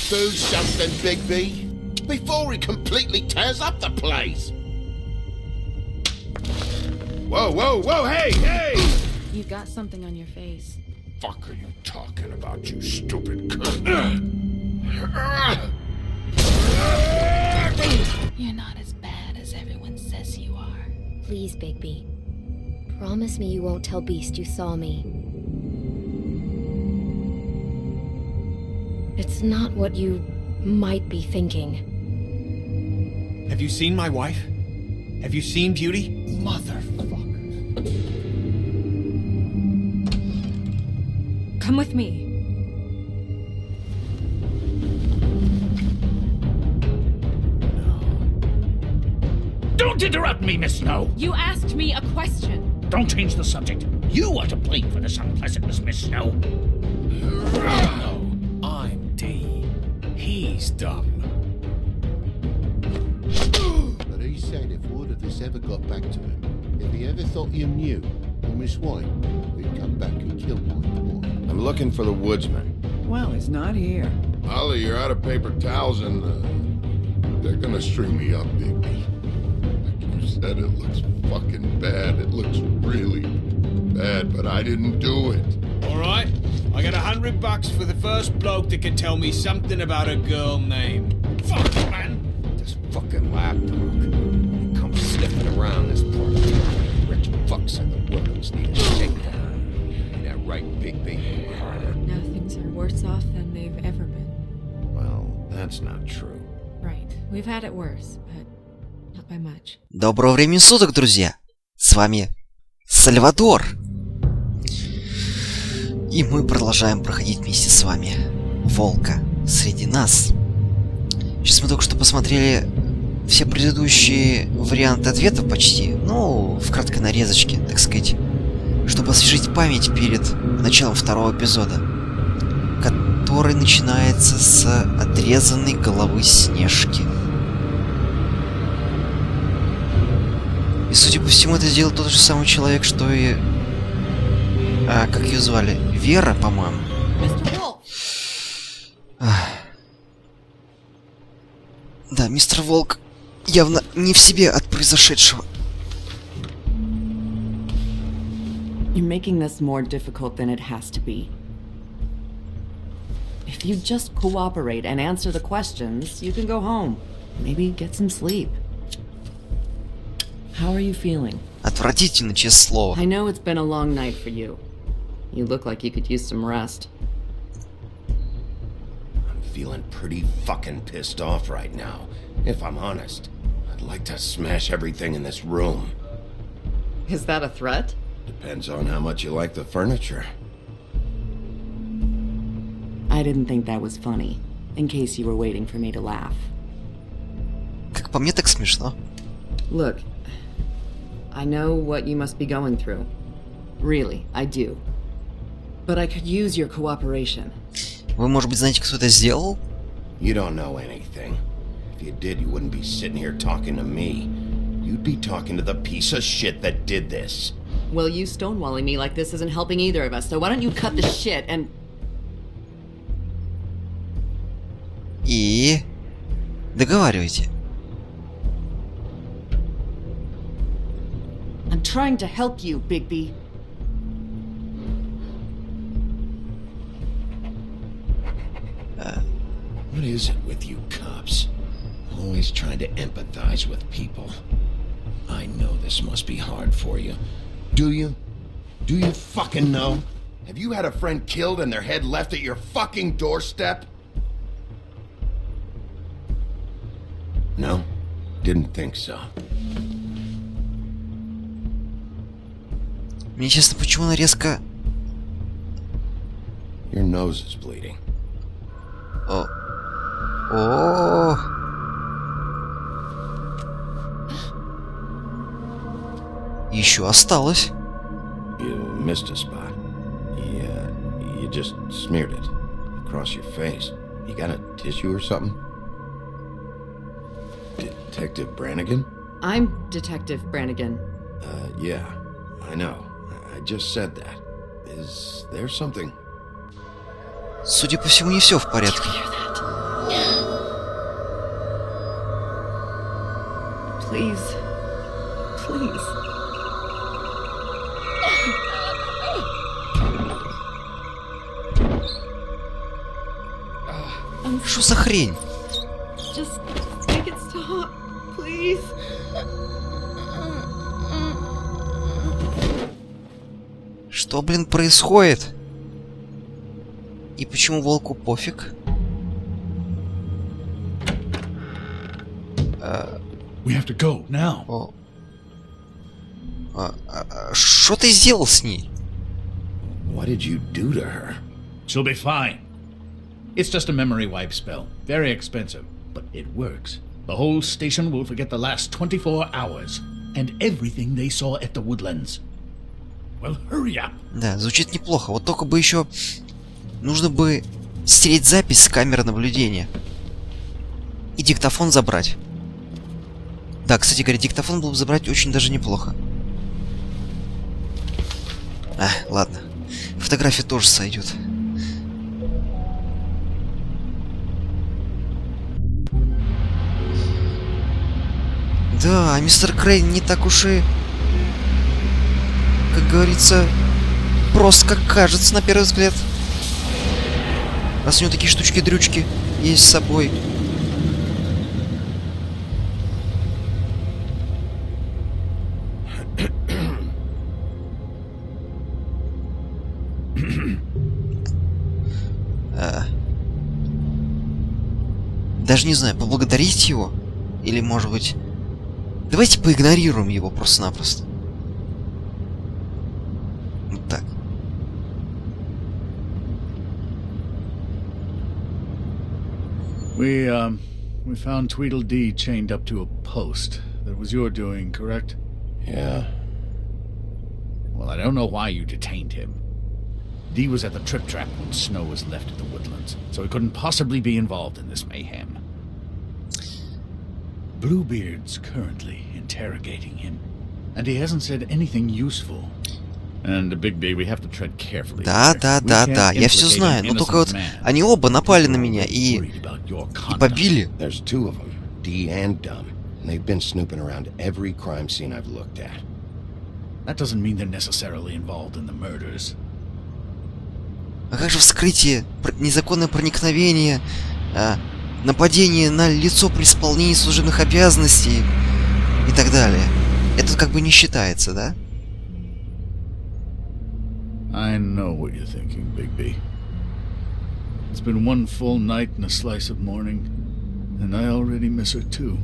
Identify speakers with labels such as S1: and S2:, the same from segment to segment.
S1: Do something, Bigby, before he completely tears up the place. Whoa, whoa, whoa, hey, hey!
S2: You got something on your face.
S1: Fuck are you talking about, you stupid cunt?
S2: You're not as bad as everyone says you are.
S3: Please, Bigby. Promise me you won't tell Beast you saw me. It's not what you might be thinking.
S4: Have you seen my wife? Have you seen Beauty? Motherfucker.
S2: Come with me.
S5: Don't interrupt me, Miss Snow!
S2: You asked me a question.
S5: Don't change the subject. You are to blame for this unpleasantness, Miss Snow.
S4: No, I'm D. He's dumb.
S1: But he said if word of this ever got back to him, if he ever thought you knew, or Miss White, he'd come back and kill my boy. I'm looking for the woodsman.
S6: Well, he's not here.
S1: Ollie, you're out of paper towels and they're gonna string me up, Bigby. Like you said, it looks fucking bad. It looks really bad, but I didn't do it.
S4: Alright, I got $100 for the first bloke that can tell me something about a girl name. Fuck it, man!
S1: This fucking lapdog. He comes sniffing around this part of town. Rich fucks in the woods need a shakedown. Ain't that right, Bigby?
S2: Now things are worse off than they've ever been.
S1: Well, that's not true.
S2: Right. We've had it worse, but not by much.
S7: Доброго времени суток, друзья! С вами Сальвадор. И мы продолжаем проходить вместе с вами Волка среди нас. Сейчас мы только что посмотрели все предыдущие варианты ответов почти. Ну, в краткой нарезочке, так сказать. Чтобы освежить память перед началом второго эпизода. Который начинается с отрезанной головы Снежки. И, судя по всему, это сделал тот же самый человек, что и... как ее звали? Вера, по-моему. Да, мистер Волк явно не в себе от произошедшего.
S6: You're making this more difficult than it has to be. If you just cooperate and answer the questions, you can go home. Maybe get some sleep. How are you feeling?
S7: Отвратительно, честное слово.
S6: I know it's been a long night for you. You look like you could use some rest.
S1: I'm feeling pretty fucking pissed off right now. If I'm honest, I'd like to smash everything in this room.
S6: Is that a threat?
S1: Depends on how much you like the furniture.
S6: I didn't think that was funny, in case you were waiting for me to laugh.
S7: Как по мне, так смешно.
S6: Look, I know what you must be going through. Really, I do. But I could use your cooperation.
S7: Вы, может быть, знаете, кто это сделал?
S1: You don't know anything. If you did, you wouldn't be sitting here talking to me. You'd be talking to the piece of shit that did this.
S6: Well, you stonewalling me like this isn't helping either of us, so why don't you cut the shit and...
S7: И... договаривайте.
S6: I'm trying to help you, Bigby.
S1: What is it with you cops? Always trying to empathize with people. I know this must be hard for you. Do you? Do you fucking know? Have you had a friend killed and their head left at your fucking doorstep? No? Didn't think so.
S7: Мне честно, почему она резко...
S1: Your nose is bleeding.
S7: О... Еще осталось.
S1: You missed a spot. You just smeared it across your face. You got a tissue or something? Detective Brannigan?
S6: I'm Detective Brannigan.
S1: Yeah, I know. I just said that. Is there something?
S7: Судя по всему, не все в порядке.
S6: Please. Please.
S7: Что за хрень?
S2: Just make it stop, please.
S7: Что, блин, происходит? И почему волку пофиг?
S5: We have to go now.
S7: О. Что ты сделал с ней?
S1: What did you do to her?
S5: She'll be fine. It's just a memory wipe spell. Very expensive, but it works. The whole station will forget the last 24 hours and everything they saw at the woodlands. Well, hurry up.
S7: Да, звучит неплохо. Вот только бы еще нужно бы стереть запись с камеры наблюдения. И диктофон забрать. Да, кстати говоря, диктофон было бы забрать очень даже неплохо. Ладно. Фотография тоже сойдет. Да, мистер Крейн не так уж и, как говорится, прост, как кажется на первый взгляд. Раз у него такие штучки-дрючки есть с собой. Даже не знаю, поблагодарить его? Или, может быть... Давайте поигнорируем его просто-напросто. Вот так.
S5: We found Tweedledee chained up to a post. That was your doing, correct?
S1: Yeah.
S5: Well, I don't know why you detained him. Dee was at the Trip Trap when Snow was left at the woodlands, so he couldn't possibly be involved in this mayhem. Bluebeard's currently interrogating him, and he hasn't said anything useful. And Bigby, we have to tread carefully.
S7: Да, я все знаю, но только вот они оба напали на меня и побили.
S1: There's two of them, Dee and Dunn, and they've been snooping around every crime scene I've looked at.
S5: That doesn't mean they're necessarily involved in the murders.
S7: А как же вскрытие, незаконное проникновение, нападение на лицо при исполнении служебных обязанностей и так далее? Это как бы не считается, да?
S5: I know what you're thinking, Bigby. It's been one full night and a slice of morning, and I already miss her too.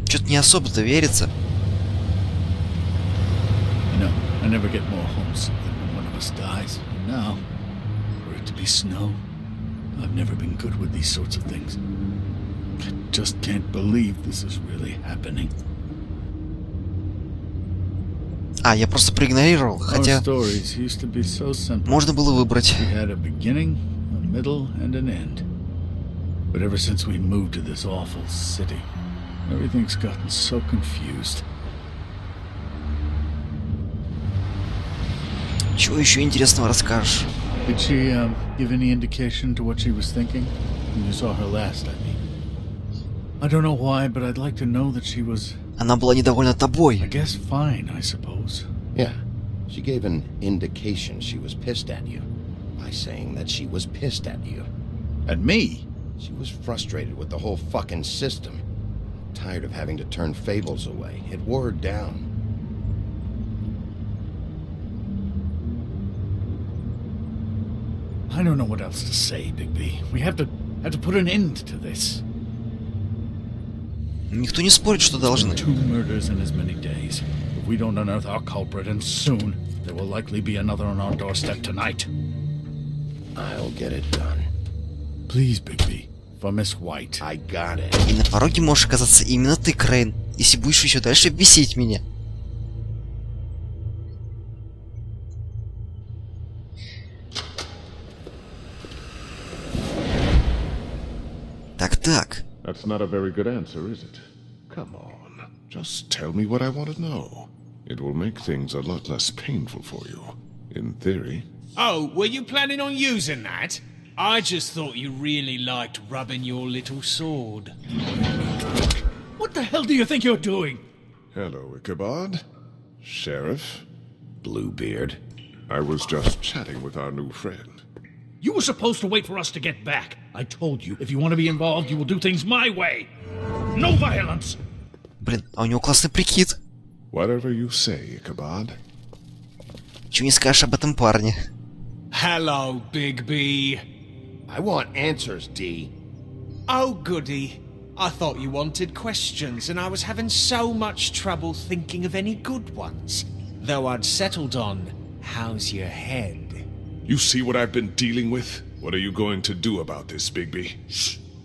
S7: Что-то не особо-то верится.
S5: You know, I never get more homesick than when one of us dies. And now, for it to be Snow, I've never been good with these sorts of things. I just can't believe this is really happening.
S7: Я просто проигнорировал, хотя можно было выбрать.
S5: But ever since we moved to this awful city, everything's gotten so confused.
S7: Чего еще интересного расскажешь?
S5: Did she give any indication to what she was thinking when you saw her last? I mean, I don't know why, but I'd like to know that she was.
S7: Она была недовольна тобой.
S5: I guess fine, I suppose.
S1: Yeah, she gave an indication she was pissed at you by saying that she was pissed at you.
S5: At me?
S1: She was frustrated with the whole fucking system. Tired of having to turn Fables away. It wore her down.
S5: I don't know what else to say, Bigby. We have to put an end to this.
S7: Никто не спорит, что должны.
S5: 2 murders in as many days. If we don't unearth our culprit, and soon, there will likely be another on our doorstep tonight.
S1: I'll get it done.
S5: Please, Bigby, for Miss White.
S1: I got it.
S7: И на пороге можешь оказаться именно ты, Крейн, если будешь еще дальше бесить меня. Так.
S8: That's not a very good answer, is it? Come on. Just tell me what I want to know. It will make things a lot less painful for you. In theory.
S4: Oh, were you planning on using that? I just thought you really liked rubbing your little sword.
S5: What the hell do you think you're doing?
S8: Hello, Ichabod. Sheriff.
S1: Bluebeard.
S8: I was just chatting with our new friend.
S5: You were supposed to wait for us to get back. I told you, if you want to be involved, you will do things my way. No violence!
S7: Блин, а у него классный прикид.
S8: Whatever you say, Ichabod.
S7: Чего не скажешь об этом парне?
S4: Hello, Big B.
S1: I want answers, D.
S4: Oh, goody. I thought you wanted questions, and I was having so much trouble thinking of any good ones. Though I'd settled on, how's your head?
S8: You see what I've been dealing with? What are you going to do about this, Bigby?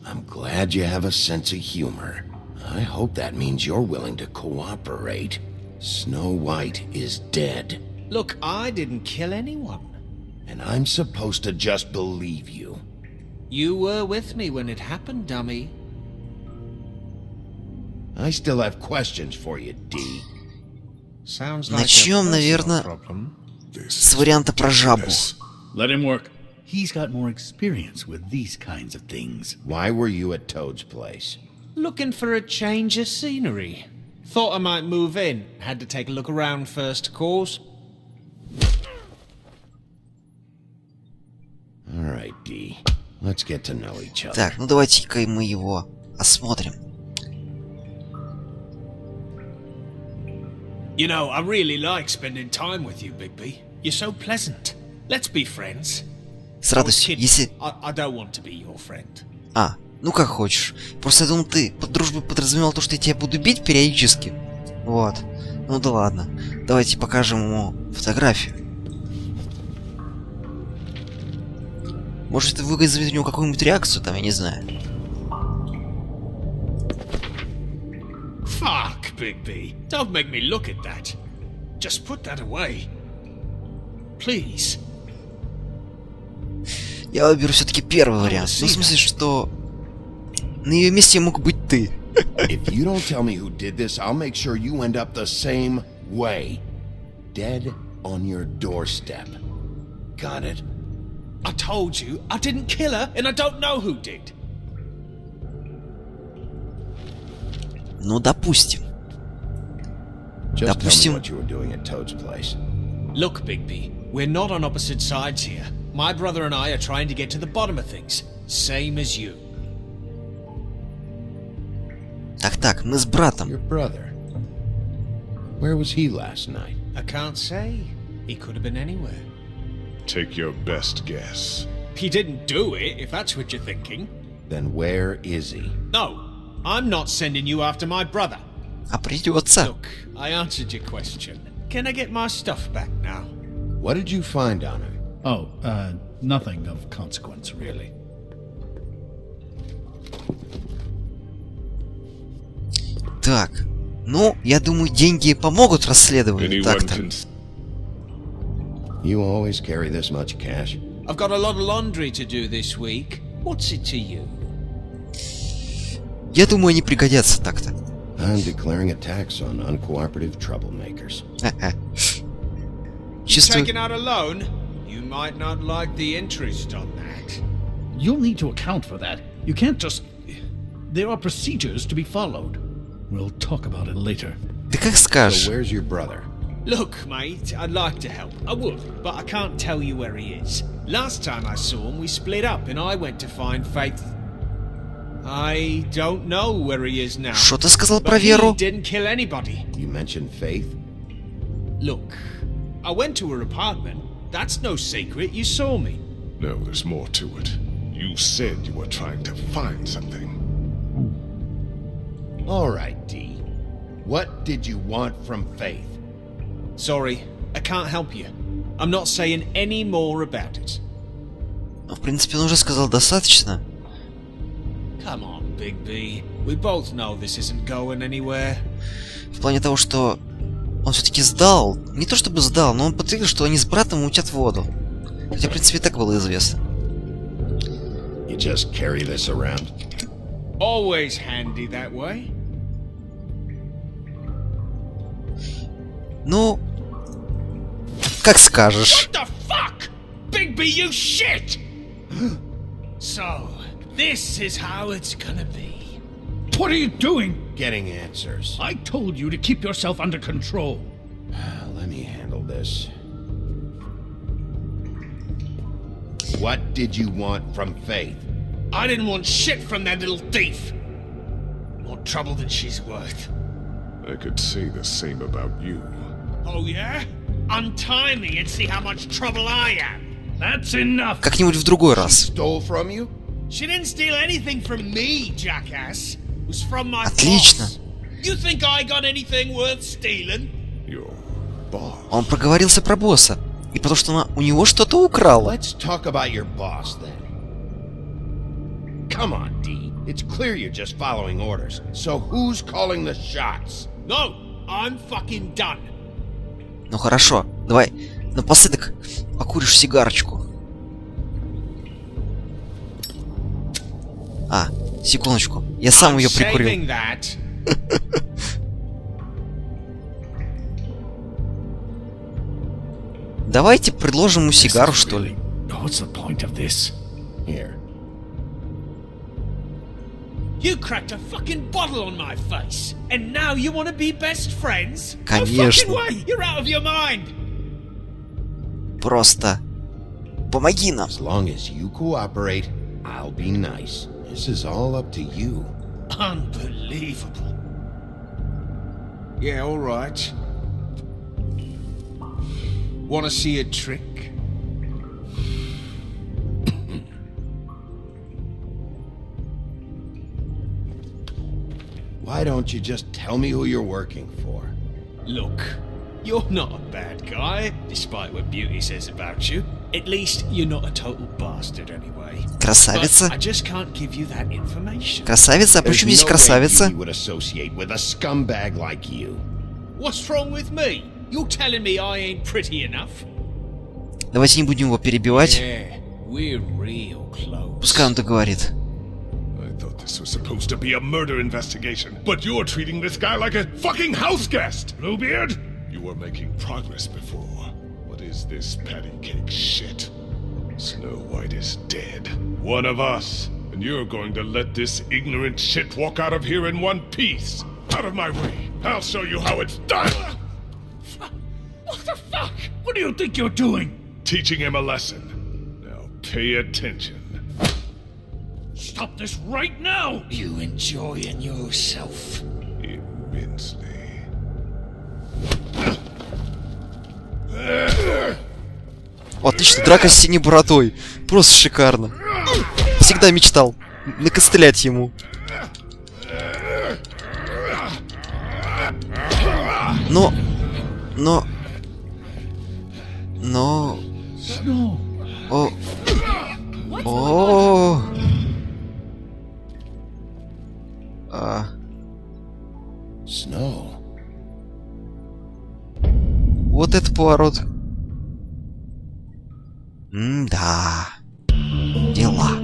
S1: I'm glad you have a sense of humor. I hope that means you're willing to cooperate. Snow White is dead.
S4: Look, I didn't kill anyone.
S1: And I'm supposed to just believe you.
S4: You were with me when it happened, dummy.
S1: I still have questions for you, D.
S4: Sounds like
S7: Начнем, наверное, с варианта про жабу.
S5: Let him work. He's got more experience with these kinds of things.
S1: Why were you at Toad's place?
S4: Looking for a change of scenery. Thought I might move in. Had to take a look around first, of course.
S1: All right, D. Let's get to know each other.
S7: Так, ну давайте-ка мы его осмотрим.
S4: You know, I really like spending time with you, Bigby. You're so pleasant. Let's be friends.
S7: С радостью, если...
S4: I don't want to be your friend.
S7: А, ну как хочешь. Просто я думал, ты под дружбой подразумевал то, что я тебя буду бить периодически. Вот. Ну да ладно. Давайте покажем ему фотографию. Может, это вызовет у него какую-нибудь реакцию, там, я не знаю.
S4: Fuck, Bigby. Don't make me look at that. Just put that away. Please.
S7: Я выберу все-таки первый вариант. Ну, в смысле, что на ее месте мог быть ты.
S1: If you don't tell me who did this, I'll make sure you end up the same way. Dead on your doorstep. Got it?
S4: I told you I didn't kill her, and I don't know who did.
S7: Ну, допустим.
S1: Just tell me what you were doing at Toad's place.
S4: Look, Bigby, we're not on opposite sides here. My brother and I are trying to get to the bottom of things. Same as you.
S7: Так, мы с братом.
S1: Your brother. Where was he last night?
S4: I can't say. He could have been anywhere.
S8: Take your best guess.
S4: He didn't do it, if that's what you're thinking.
S1: Then where is he?
S4: No, I'm not sending you after my brother.
S7: А придется.
S4: Look, I answered your question. Can I get my stuff back now?
S1: What did you find on him?
S5: Oh, nothing of consequence, really.
S7: Так, ну, я думаю, деньги помогут расследованию.
S8: Anyone
S7: Так-то.
S8: can...
S1: You always carry this much cash?
S4: I've got a lot of laundry to do this week. What's it to you?
S7: Я думаю, они пригодятся так-то.
S1: I'm declaring a tax on uncooperative troublemakers.
S7: Чувствую...
S4: Taking out a loan? You might not like the interest on that.
S5: You'll need to account for that. You can't just... There are procedures to be followed. We'll talk about it later.
S7: Да как
S1: So
S7: скажешь.
S1: where's your brother?
S4: Look, mate, I'd like to help. I would, but I can't tell you where he is. Last time I saw him, we split up and I went to find Faith. I don't know where he is now.
S7: Что ты сказал
S4: But
S7: про
S4: he
S7: Веру?
S4: didn't kill anybody.
S1: You mentioned Faith?
S4: Look, I went to her apartment. That's no secret. You saw me.
S8: No, there's more to it. You said you were trying to find something.
S1: All right, D. What did you want from Faith?
S4: Sorry, I can't help you. I'm not saying any more about it.
S7: Ну, в принципе, он уже сказал достаточно.
S4: Come on, Big B. We both know this isn't going anywhere.
S7: В плане того, что он все-таки сдал. Не то чтобы сдал, но он подтвердил, что они с братом мутят воду. Хотя, в принципе, и так было известно.
S1: You just carry this around?
S4: Always handy that way.
S7: Ну, как скажешь.
S4: What the fuck? Big B, you shit! So, this is how it's gonna be.
S5: What are you doing?
S1: Getting answers.
S5: I told you to keep yourself under control.
S1: Let me handle this. What did you want from Faith?
S4: I didn't want shit from that little thief. More trouble than she's worth.
S8: I could say the same about you.
S4: Oh yeah? Untie me and see how much trouble I am.
S5: That's enough.
S7: Как-нибудь в другой раз.
S1: Stole from you?
S4: She didn't steal anything from me, jackass. It was from my
S7: Отлично.
S4: boss. You think I got anything worth stealing?
S8: Your boss.
S7: Он проговорился про босса. И потому что она у него что-то украла.
S1: Let's talk about your boss then. Come on, D. It's clear you're just following orders. So who's calling the shots?
S4: No, I'm fucking done.
S7: Ну хорошо, давай напоследок покуришь сигарочку. А, секундочку. Я сам ее прикурил.
S4: Saving that.
S7: Давайте предложим ему сигару, что ли.
S5: What's the point of this?
S1: Here.
S4: You cracked a fucking bottle on my face, and now you want to be best friends?
S7: Конечно.
S4: No fucking way! You're out of your mind.
S7: Просто помоги нам.
S1: As long as you cooperate, I'll be nice. This is all up to you.
S4: Unbelievable. Yeah, all right. Want to see a trick?
S1: Why don't you just tell me who you're working for?
S4: Look, you're not a bad guy, despite what Beauty says about you. At least you're not a total bastard anyway.
S7: Красавица.
S4: But I just can't give you that information.
S7: Красавица, а при чем здесь красавица?
S1: You would associate with a scumbag like you.
S4: What's wrong with me? You're telling me I ain't pretty enough?
S7: Давайте не будем его перебивать.
S4: Yeah, we're real close.
S7: Пускай он договорит.
S8: I thought this was supposed to be a murder investigation, but you're treating this guy like a fucking house guest, Bluebeard! You were making progress before. What is this patty cake shit? Snow White is dead. One of us. And you're going to let this ignorant shit walk out of here in one piece. Out of my way. I'll show you how it's done.
S4: What the fuck?
S5: What do you think you're doing?
S8: Teaching him a lesson. Now pay attention.
S5: Stop this right now!
S4: You enjoying yourself?
S8: Immensely.
S7: Отлично, драка с синей бородой. Просто шикарно. Всегда мечтал накостылять ему. Но... О... О...
S1: Snow.
S7: Вот это поворот. Да. Дела.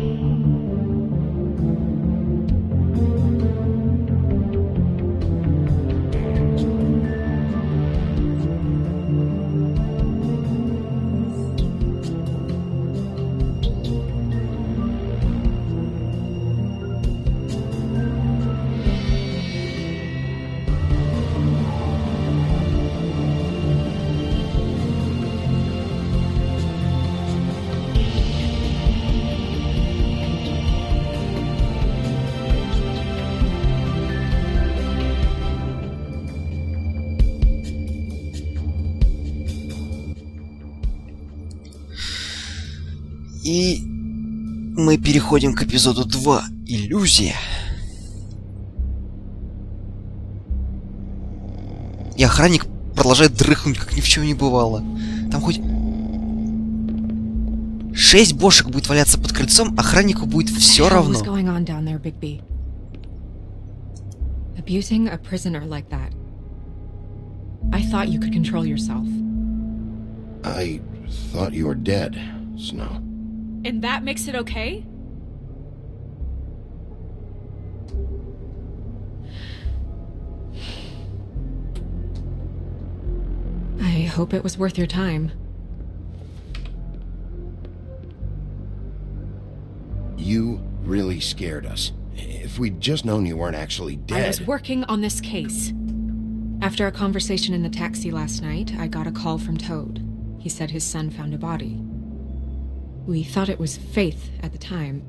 S7: И мы переходим к эпизоду 2. Иллюзия. И охранник продолжает дрыхнуть, как ни в чем не бывало. Там хоть 6 бошек будет валяться под крыльцом, охраннику будет все равно.
S2: What's going on down there, Bigby? Abusing a prisoner like that. I thought you could control yourself.
S1: I thought you were dead, Snow.
S2: And that makes it okay? I hope it was worth your time.
S1: You really scared us. If we'd just known you weren't actually dead...
S2: I was working on this case. After a conversation in the taxi last night, I got a call from Toad. He said his son found a body. We thought it was Faith at the time.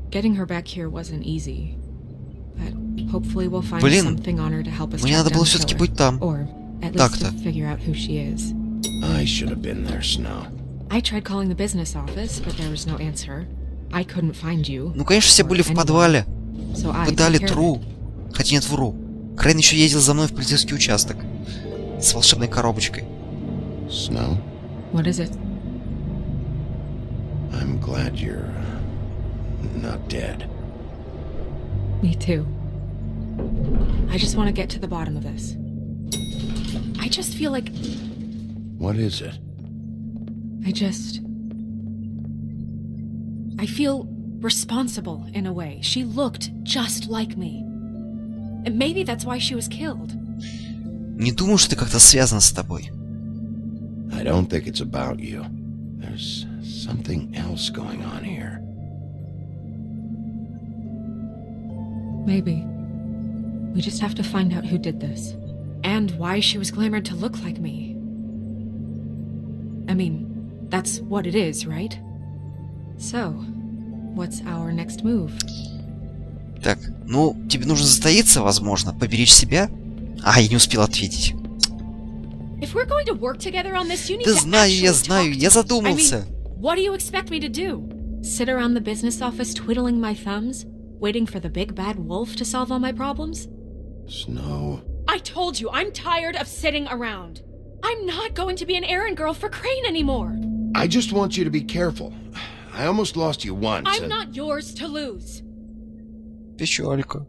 S2: Getting her back here wasn't easy. But hopefully we'll find something on her to help us
S7: мне
S2: track
S7: надо
S2: down
S7: было
S2: the
S7: все-таки
S2: killer.
S7: быть там.
S2: Or at least to figure out who she is.
S1: I should have been there, Snow.
S2: I tried calling the business office, but there was no answer. I couldn't find you.
S7: Ну, конечно, все были в подвале.
S2: So I
S7: Пытали
S2: took care of
S7: Тру.
S2: it.
S7: Хотя нет, вру. Крейн еще ездил за мной в полицейский участок. С волшебной коробочкой.
S1: Snow?
S2: What is it?
S1: I'm glad you're... not dead.
S2: Me too. I just want to get to the bottom of this. I just feel like...
S1: What is it?
S2: I feel responsible in a way. She looked just like me. And maybe that's why she was killed.
S7: Не думаю, что это как-то связано с тобой.
S1: I don't think it's about you. There's something else going on here.
S2: Maybe. We just have to find out who did this. And why she was glamored to look like me. I mean, that's what it is, right? So, what's our next move?
S7: Так, ну, тебе нужно затаиться, возможно, поберечь себя. А, я не успел ответить.
S2: If we're going to work together on this, you need
S7: Да
S2: to
S7: знаю, я
S2: actually
S7: знаю,
S2: talk to
S7: я
S2: me.
S7: задумался.
S2: I mean, what do you expect me to do? Sit around the business office twiddling my thumbs, waiting for the big bad wolf to solve all my problems?
S1: Snow...
S2: I told you, I'm tired of sitting around. I'm not going to be an errand girl for Crane anymore.
S1: I just want you to be careful. I almost lost you once.
S2: I'm not yours to lose.
S7: Печалька.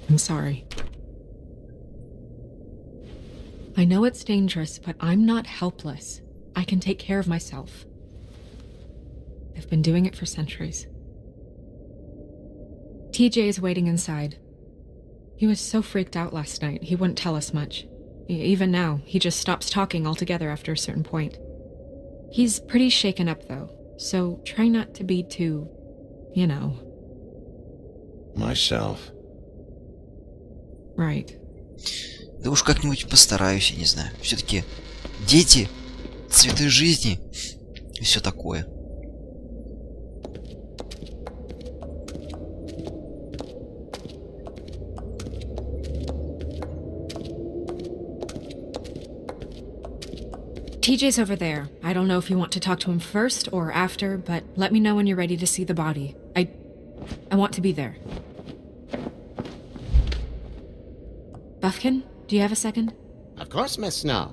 S2: I'm sorry. I know it's dangerous, but I'm not helpless. I can take care of myself. I've been doing it for centuries. TJ is waiting inside. He was so freaked out last night, he wouldn't tell us much. Even now, he just stops talking altogether after a certain point. He's pretty shaken up, though, so try not to be too, you know.
S1: Myself.
S2: Right.
S7: Да уж как-нибудь постараюсь, я не знаю. Все-таки дети, цветы жизни и все такое.
S2: TJ's over there. I don't know if you want to talk to him first or after, but let me know when you're ready to see the body. I want to be there. Buffkin, do you have a second?
S9: Of course, Miss Snow.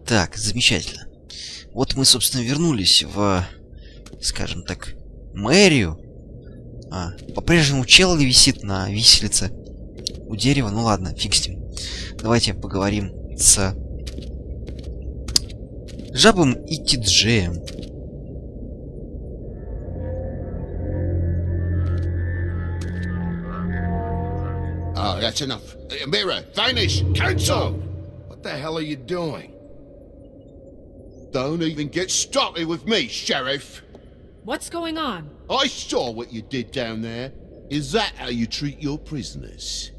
S7: Так, замечательно. Вот мы, собственно, вернулись в, скажем так, мэрию. По-прежнему чел висит на виселице у дерева. Ну ладно, фиг с ним. Давайте поговорим с Жабом и Тиджеем.
S9: Oh, that's enough. Mira, vanish! Cancel!
S1: What the hell are you doing?
S9: Don't even get started with me, Sheriff.
S2: What's going on?
S9: I saw what you did down there. Is that how you treat your prisoners?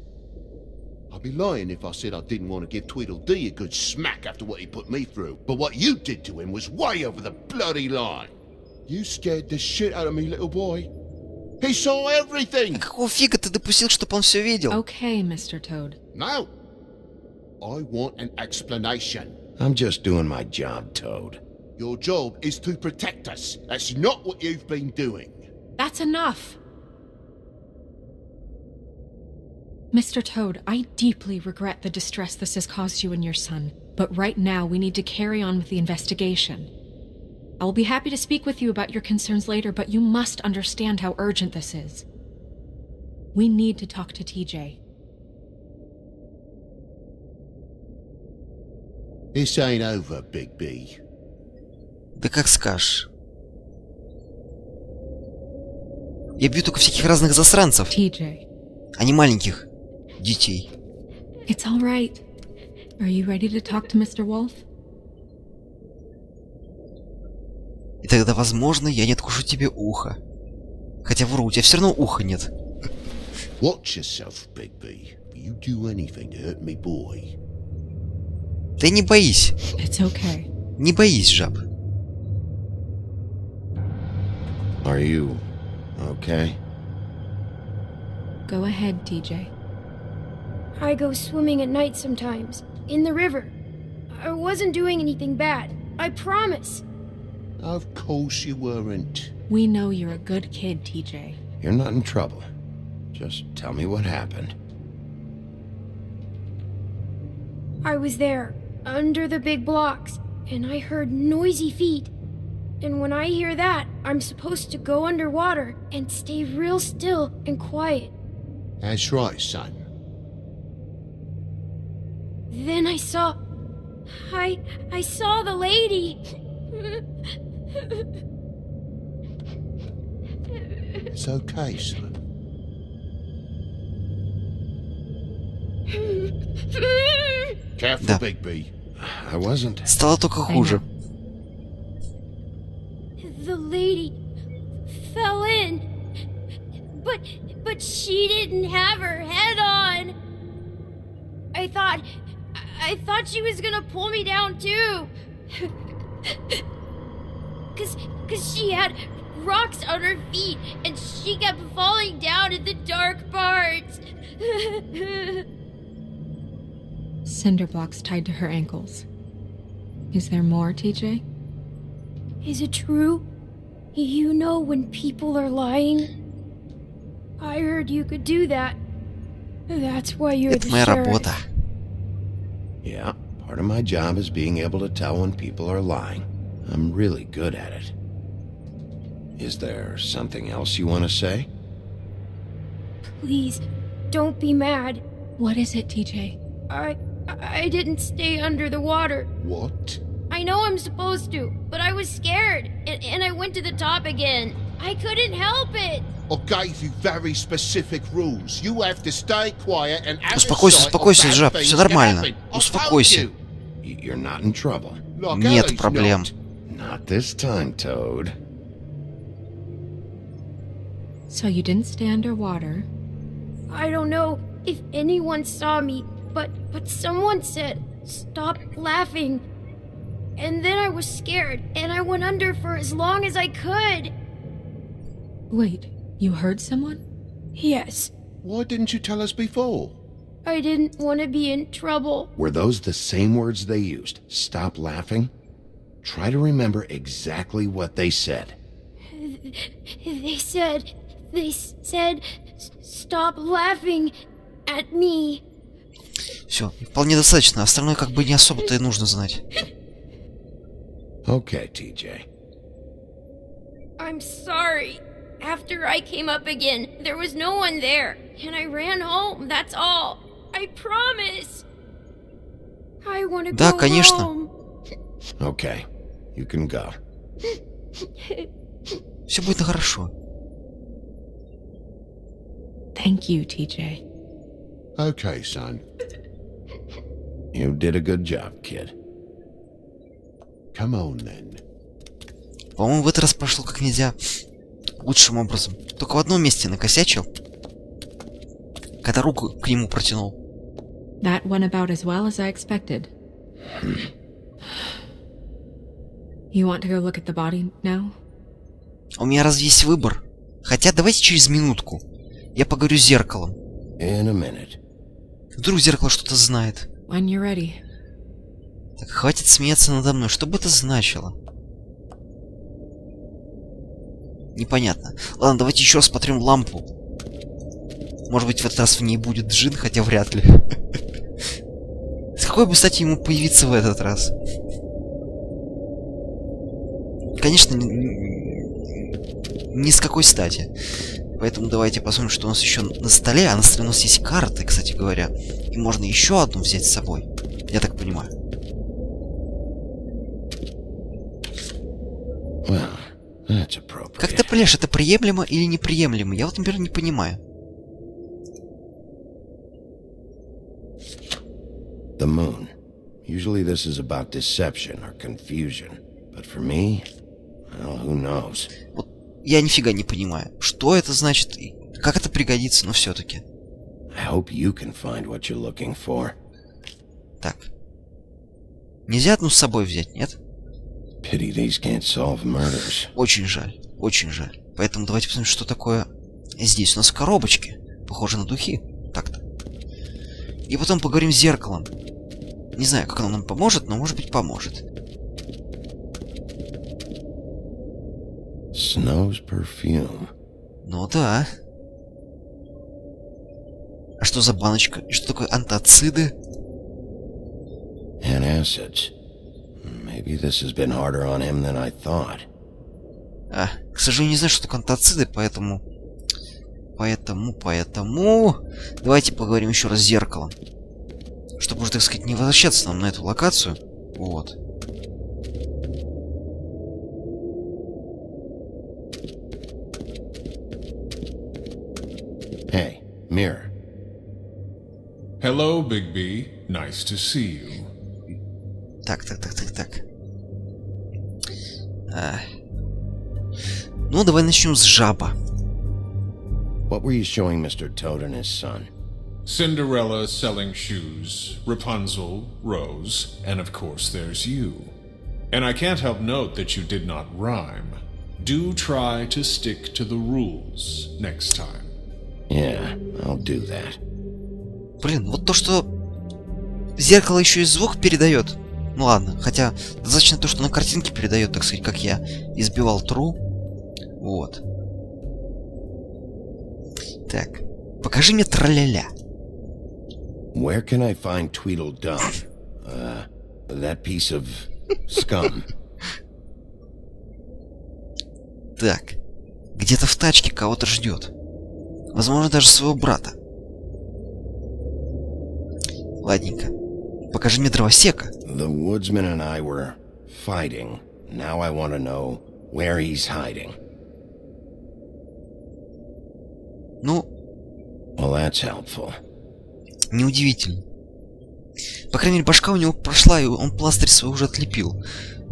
S9: I'd be lying if I said I didn't want to give Tweedledee a good smack after what he put me through. But what you did to him was way over the bloody line. You scared the shit out of me, little boy. He saw everything!
S7: Какого фига ты допустил, чтобы он все видел?
S2: Okay, Mr. Toad.
S9: No. I want an explanation.
S1: I'm just doing my job, Toad.
S9: Your job is to protect us. That's not what you've been doing.
S2: That's enough! Mr. Toad, I deeply regret the distress this has caused you and your son, but right now we need to carry on with the investigation. I will be happy to speak with you about your concerns later, but you must understand how urgent this is. We need to talk to TJ.
S9: This ain't over, Big B.
S7: Да как скажешь. Я бью только всяких разных засранцев,
S2: TJ.
S7: а не маленьких детей.
S2: It's all right. Are you ready to talk to Mr. Wolf?
S7: тогда, возможно, я не откушу тебе ухо. Хотя вру, у тебя все равно уха нет.
S9: Watch yourself, Bigby. You do anything to hurt me, boy.
S7: Ты не боись.
S2: It's okay.
S7: Не боись, жаб.
S1: Are you okay?
S2: Go ahead, TJ.
S10: I go swimming at night sometimes, in the river. I wasn't doing anything bad. I promise.
S9: Of course you weren't.
S2: We know you're a good kid, TJ.
S1: You're not in trouble. Just tell me what happened.
S10: I was there, under the big blocks, and I heard noisy feet. And when I hear that, I'm supposed to go underwater and stay real still and quiet.
S9: That's right, son.
S10: Then I saw the lady.
S9: It's okay, son. Careful,
S7: Да.
S9: Bigby.
S1: I wasn't.
S7: Стало только хуже.
S10: The lady fell in. But she didn't have her head on. I thought she was gonna pull me down too. Cause she had rocks on her feet and she kept falling down in the dark parts.
S2: Cinder blocks tied to her ankles. Is there more, TJ?
S10: Is it true? You know when people are lying? I heard you could do that. That's why you're
S7: Это
S10: the
S7: моя
S10: sheriff.
S7: работа.
S1: Yeah, part of my job is being able to tell when people are lying. I'm really good at it. Is there something else you want to say?
S10: Please, don't be mad.
S2: What is it, TJ?
S10: I didn't stay under the water.
S9: What?
S10: I know I'm supposed to, but I was scared, and I went to the top again. I couldn't help it.
S9: I gave you very specific rules. You have to stay quiet and out of
S7: Успокойся,
S9: sight of
S7: успокойся,
S9: bad
S7: жаб,
S9: things
S7: все
S9: that
S7: нормально.
S9: happen. I
S7: Успокойся.
S9: told you.
S1: You're not in trouble.
S9: Like
S7: Нет
S9: Ellie's
S7: проблем.
S9: not.
S1: Not this time, Toad.
S2: So you didn't stay underwater.
S10: I don't know if anyone saw me, but someone said, "Stop laughing." And then I was scared, and I went under for as long as I could.
S2: Wait, you heard someone?
S10: Yes,
S9: Why didn't you tell us before?
S10: I didn't want to be in trouble.
S1: Were those the same words they used? Stop laughing? Try to remember exactly what they said.
S10: They said, "Stop laughing at me."
S7: Все, вполне достаточно. Остальное как бы не особо-то и нужно знать.
S1: Okay, TJ.
S10: I'm sorry. After I came up again, there was no one there, and I ran home, that's all. I promise. I want to
S7: Да,
S10: go
S7: конечно.
S10: home.
S1: Okay, you can go.
S7: Все будет хорошо.
S2: Thank you, TJ.
S9: Okay, son.
S1: You did a good job, kid.
S9: Come on then.
S7: По-моему, в этот раз прошло как нельзя лучшим образом. Только в одном месте накосячил, когда руку к нему протянул.
S2: That went about as well as I expected. You want to go look at the body now?
S7: У меня разве есть выбор? Хотя давайте через минутку. Я поговорю с зеркалом.
S1: In a minute.
S7: Вдруг зеркало что-то знает.
S2: When you're ready.
S7: Так хватит смеяться надо мной. Что бы это значило? Непонятно. Ладно, давайте еще раз смотрим лампу. Может быть, в этот раз в ней будет джин, хотя вряд ли. С какой бы, кстати, ему появиться в этот раз? Конечно, ни с какой стати. Поэтому давайте посмотрим, что у нас еще на столе. А на столе у нас есть карты, кстати говоря. И можно еще одну взять с собой. Я так понимаю.
S1: Well, that's appropriate.
S7: Как ты понимаешь, это приемлемо или неприемлемо? Я вот, например, не понимаю.
S1: The moon. Usually this is about deception or confusion. But for me, Well, who knows?
S7: Вот я нифига не понимаю, что это значит и как это пригодится, но все-таки.
S1: I hope you can find what you're looking for.
S7: Так. Нельзя одну с собой взять, нет?
S1: Pity these can't solve murders.
S7: Очень жаль, очень жаль. Поэтому давайте посмотрим, что такое здесь. У нас коробочки. Похоже на духи. Так-то. И потом поговорим с зеркалом. Не знаю, как оно нам поможет, но может быть поможет.
S1: Snow's perfume.
S7: Ну да. А что за баночка? И что такое антациды?
S1: Antacids. Maybe this has been harder on him than I thought.
S7: К сожалению, не знаю, что такое антациды, поэтому... Давайте поговорим еще раз с зеркалом. Чтобы уже, так сказать, не возвращаться нам на эту локацию. Вот.
S1: Hey, mirror.
S8: Hello, Big B. Nice to see you.
S7: Так. Ну, давай начнем с жаба.
S1: What were you showing Mr. Toad and his son?
S8: Cinderella selling shoes, Rapunzel, Rose, and of course there's you. And I can't help note that you did not rhyme. Do try to stick to the rules next time.
S1: Yeah, I'll do that.
S7: Блин, вот то, что зеркало еще и звук передает. Ну ладно, хотя достаточно то, что на картинке передает, так сказать, как я избивал Тру. Вот. Так, покажи мне траля-ля.
S1: Where can I find Tweedledum? That piece of scum.
S7: Так, где-то в тачке кого-то ждет. Возможно, даже своего брата. Ладненько. Покажи мне дровосека.
S1: The woodsman and I were fighting. Now I want to know where he's hiding.
S7: Ну,
S1: Well, that's helpful.
S7: неудивительно. По крайней мере, башка у него прошла, и он пластырь свой уже отлепил.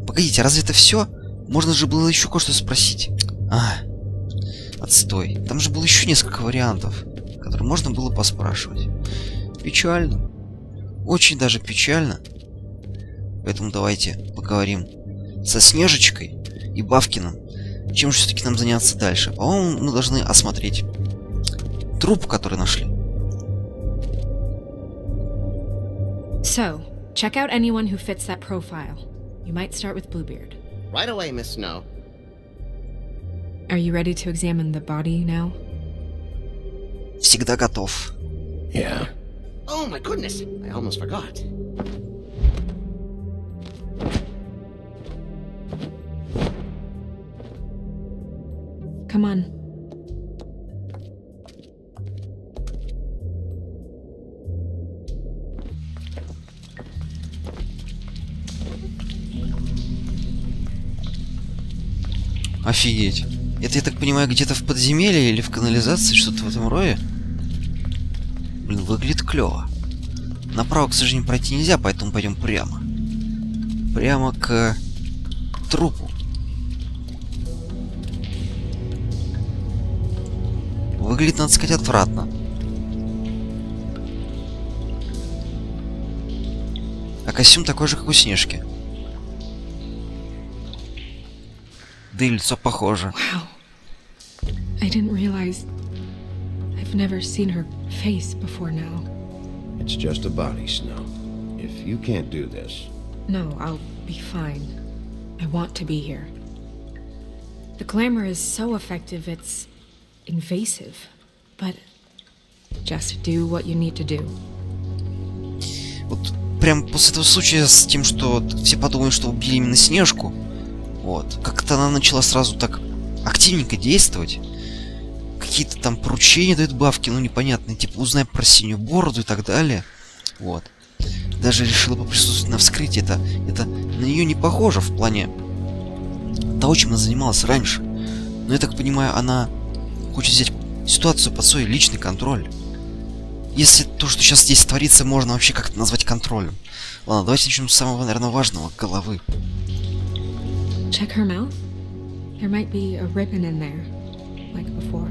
S7: Погодите, а разве это все? Можно же было еще кое-что спросить. Отстой. Там же было еще несколько вариантов, которые можно было поспрашивать. Печально. Очень даже печально. Поэтому давайте поговорим со Снежечкой и Бавкиным. Чем же все-таки нам заняться дальше? По-моему, мы должны осмотреть труп, который нашли.
S2: So, check out anyone who fits that profile. You might start with Bluebeard.
S11: Right away, Miss Snow.
S2: Are you ready to examine the body now?
S7: Всегда готов.
S1: Yeah.
S11: Oh my goodness, I almost forgot.
S2: Come on.
S7: Офигеть. Это, я так понимаю, где-то в подземелье или в канализации, что-то в этом роде? Блин, выглядит клево. Направо, к сожалению, пройти нельзя, поэтому пойдем прямо. Прямо к трупу. Выглядит, надо сказать, отвратно. А костюм такой же, как у Снежки. Да и лицо похоже.
S2: Wow. I didn't realize... I've never seen her face before now.
S1: It's just a body, Snow. If you can't do this...
S2: No, I'll be fine. I want to be here. The glamour is so effective, it's invasive. But just do what you need to do.
S7: Вот прям после этого случая с тем, что все подумали, что убили именно Снежку, вот, как-то она начала сразу так активненько действовать. Какие-то там поручения дают Бавки, ну непонятные, типа узнай про синюю бороду и так далее. Вот. Даже решила поприсутствовать на вскрытии. Это на нее не похоже в плане того, чем она занималась раньше. Но я так понимаю, она хочет взять ситуацию под свой личный контроль. Если то, что сейчас здесь творится, можно вообще как-то назвать контролем. Ладно, давайте начнем с самого, наверное, важного — головы.
S2: Check her mouth? There might be a ribbon in there, like before.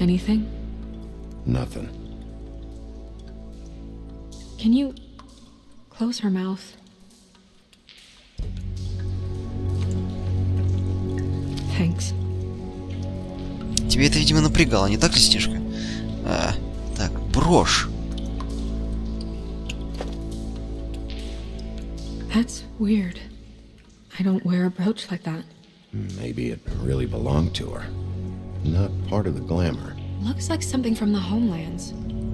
S2: Anything?
S1: Nothing.
S2: Can you close her mouth? Thanks.
S7: Тебе это, видимо, напрягало, не так ли, Снежка? Так, брошь.
S2: That's weird. I don't wear a brooch like that.
S1: Maybe it really belonged to her. Not part of the glamour.
S2: Looks like something from the homelands.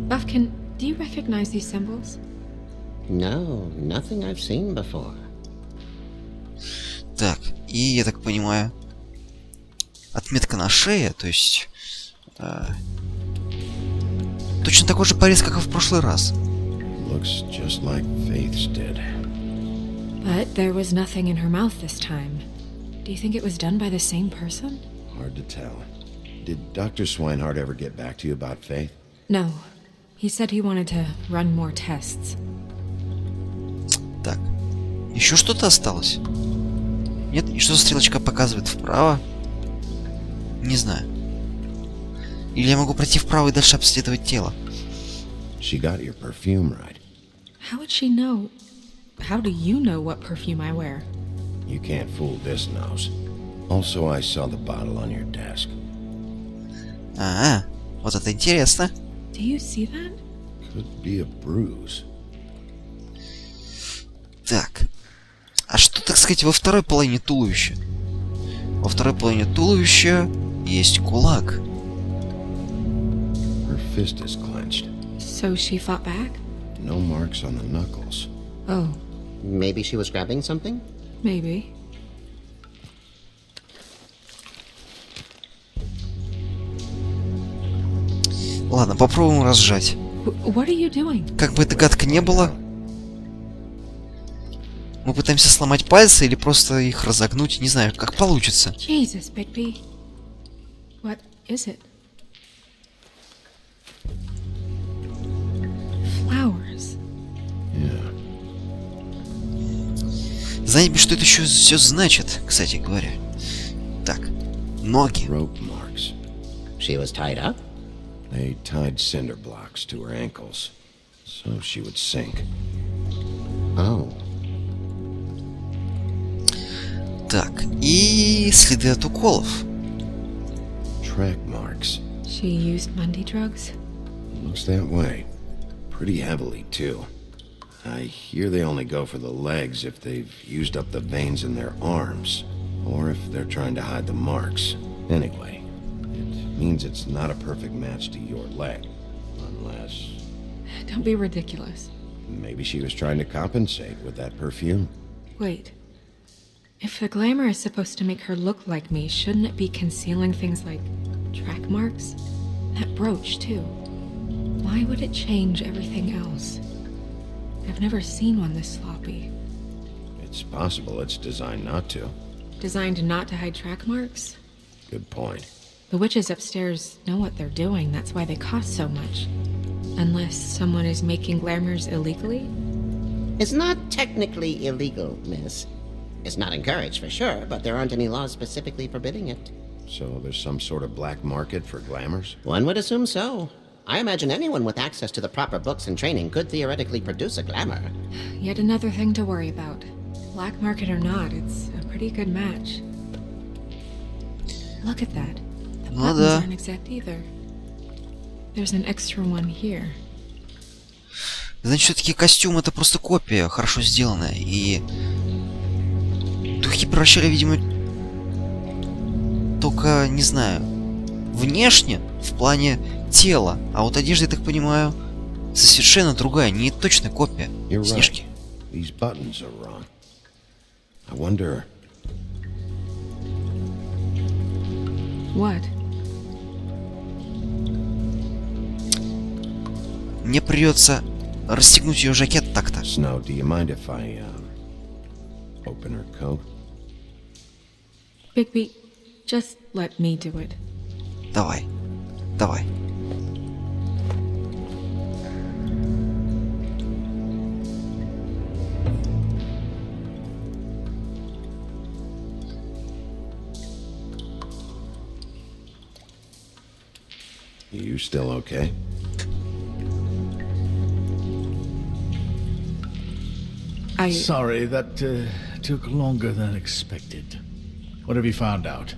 S2: Buffkin, do you recognize these symbols?
S11: No, nothing I've seen before.
S7: Так, и я так понимаю, отметка на шее, то есть точно такой же порез, как и в прошлый раз.
S1: Looks just like Faith's did.
S2: But there was nothing in her mouth this time. Do you think it was done by the same person?
S1: Hard to tell. Did Dr. Swinehart ever get back to you about Faith?
S2: No. He said he wanted to run more tests.
S7: Так, еще что-то осталось? Нет? И что стрелочка показывает вправо? Не знаю. Или я могу пройти вправо и дальше обследовать тело?
S1: She got your perfume right.
S2: How would she know? How do you know what perfume I wear?
S1: You can't fool this nose. Also, I saw the bottle on your desk.
S7: Вот это интересно.
S2: Do you see that?
S1: Could be a bruise.
S7: Так. А что, так сказать, во второй половине туловища? Во второй половине туловища есть кулак.
S1: Her fist is clenched.
S2: So she fought back?
S1: No marks on the knuckles.
S2: Oh,
S11: Maybe she was grabbing something?
S2: maybe.
S7: Ладно, попробуем разжать.
S2: What are you doing?
S7: Как бы это гадко не было, мы пытаемся сломать пальцы или просто их разогнуть, не знаю, как получится.
S2: Jesus, Bigby. What is it? Flowers.
S1: Yeah.
S7: Знать бы, что это еще все значит, кстати говоря. Так, ноги.
S1: Rope marks.
S11: She was tied up?
S1: They tied cinder blocks to her ankles, so she would sink.
S11: Oh.
S7: Так, и следы от уколов.
S1: Track marks.
S2: She used Mundy drugs?
S1: Looks that way. Pretty heavily, too. I hear they only go for the legs if they've used up the veins in their arms, or if they're trying to hide the marks. Anyway, it means it's not a perfect match to your leg, unless
S2: Don't be ridiculous.
S1: maybe she was trying to compensate with that perfume.
S2: Wait. If the glamour is supposed to make her look like me, shouldn't it be concealing things like track marks? That brooch, too. Why would it change everything else? I've never seen one this sloppy.
S1: It's possible it's designed not to.
S2: Designed not to hide track marks?
S1: Good point.
S2: The witches upstairs know what they're doing, that's why they cost so much. Unless someone is making glamours illegally?
S11: It's not technically illegal, miss. It's not encouraged for sure, but there aren't any laws specifically forbidding it.
S1: So there's some sort of black market for glamours?
S11: One would assume so. I imagine anyone with access to the proper books and training could theoretically produce a glamour.
S2: Yet another thing to worry about. Black market or not, it's a pretty good match. Look at that. The buttons aren't exact either. There's an extra one here.
S7: Значит, все-таки костюм это просто копия, хорошо сделанная. И духи превращали, видимо, только, не знаю, внешне, в плане тела. А вот одежда, я так понимаю, совершенно другая, не точная копия Снежки.
S1: These buttons are wrong. I wonder...
S2: What?
S7: Мне придется расстегнуть ее жакет так-то.
S1: Snow, do you mind if I, open her coat?
S2: Bigby, just let me do it.
S7: Давай. Давай.
S1: You still okay?
S5: Sorry, that took longer than expected. What have you found out?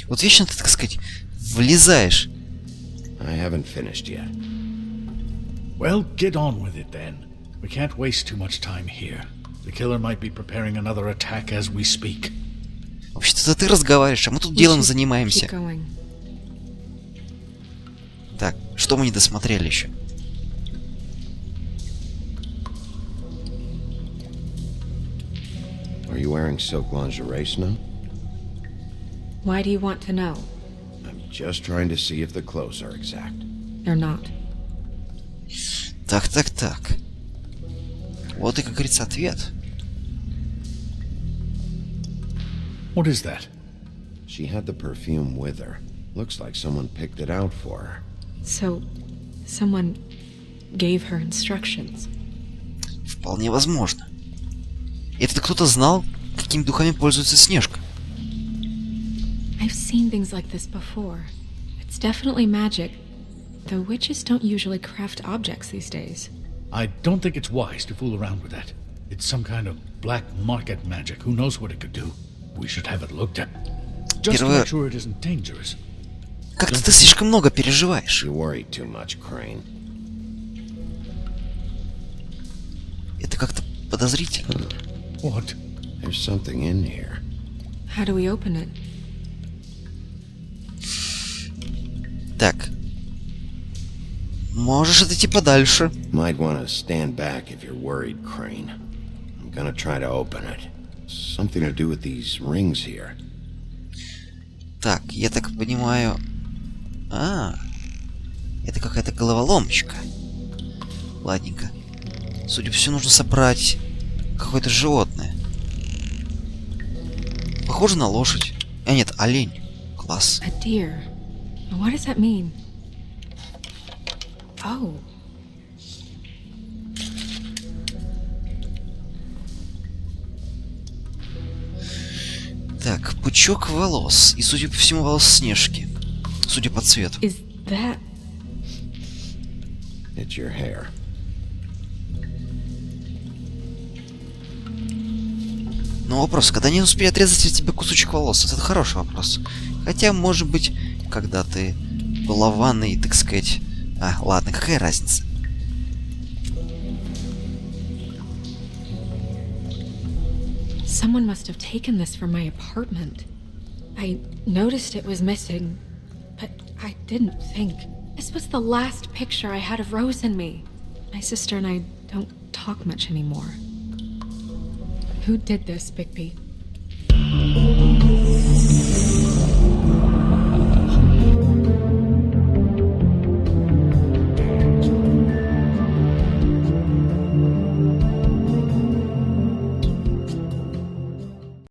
S7: Вот вечно ты, так сказать, влезаешь.
S1: I haven't finished yet.
S5: Well, get on with it then. We can't waste too much time here. The killer might be preparing another attack as we speak.
S7: Вообще-то ты разговариваешь, а мы тут делом занимаемся. Так, что мы не досмотрели еще?
S1: Are you wearing silk lingerie, Snow?
S2: Why do you want to know?
S1: I'm just trying to see if the clothes are exact.
S2: They're not.
S7: Так. Вот и, как говорится, ответ.
S5: What is that?
S1: She had the perfume with her. Looks like someone picked it out for her.
S2: So, someone gave her instructions.
S7: Вполне возможно. Этот кто-то знал, какими духами пользуется Снежка.
S2: I've seen things like this before. It's definitely magic, though witches don't usually craft objects these days.
S5: I don't think it's wise to fool around with that. It's some kind of black market magic. Who knows what it could do? We should have it looked at. Just to make sure it isn't dangerous.
S7: Как-то ты слишком много переживаешь.
S1: You worry too much, Crane.
S7: Это как-то подозрительно.
S5: What?
S1: There's something in here.
S2: How do we open it?
S7: Так. Можешь отойти подальше.
S1: Might want to stand back if you're worried, Crane. I'm gonna try to open it. Something to do with these rings here.
S7: Так, я так понимаю... это какая-то головоломочка. Ладненько. Судя по всему, нужно собрать какое-то животное. Похоже на лошадь. Нет, олень. Класс.
S2: A deer. What does that mean? Oh.
S7: Так, пучок волос. И, судя по всему, волос Снежки. Судя по цвету.
S2: Is that...
S1: It's your hair.
S7: Но вопрос, когда они успели отрезать от тебя кусочек волос? Это хороший вопрос. Хотя, может быть, когда ты была в ванной, так сказать... ладно, какая разница?
S2: Someone must have taken this from my apartment. I noticed it was missing, but I didn't think. This was the last picture I had of Rose and me. My sister and I don't talk much anymore. Who did this, Bigby?